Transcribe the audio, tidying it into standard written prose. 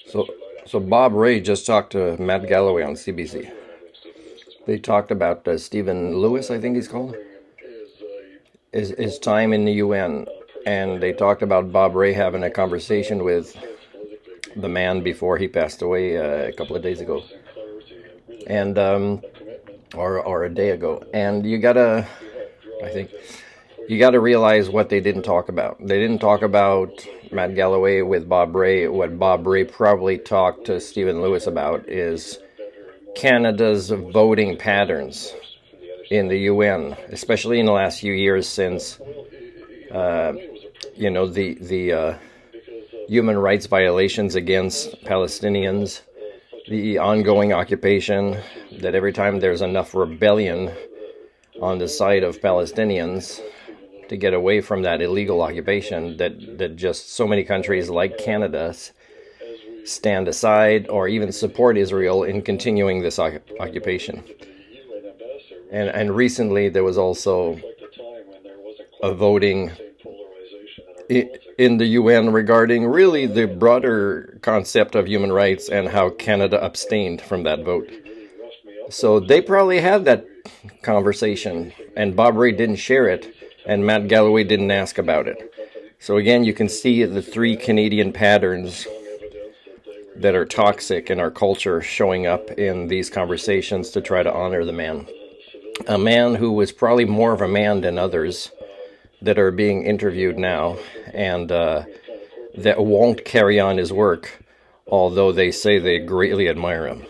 So, so Bob Ray just talked to Matt Galloway on CBC. They talked about Stephen Lewis, I think he's called, his time in the UN, and they talked about Bob Ray having a conversation with the man before he passed away a couple of days ago, and or a day ago. And I think you gotta realize what they didn't talk about. They didn't talk about Matt Galloway with Bob Ray. What Bob Ray probably talked to Stephen Lewis about is Canada's voting patterns in the UN, especially in the last few years since, the human rights violations against Palestinians, the ongoing occupation, that every time there's enough rebellion on the side of Palestinians to get away from that illegal occupation, that just so many countries like Canada stand aside or even support Israel in continuing this occupation. And recently there was also a voting in the UN regarding really the broader concept of human rights and how Canada abstained from that vote. So they probably had that conversation, and Bob Ray didn't share it, and Matt Galloway didn't ask about it. So again, you can see the three Canadian patterns that are toxic in our culture showing up in these conversations to try to honor the man. A man who was probably more of a man than others that are being interviewed now, and that won't carry on his work, although they say they greatly admire him.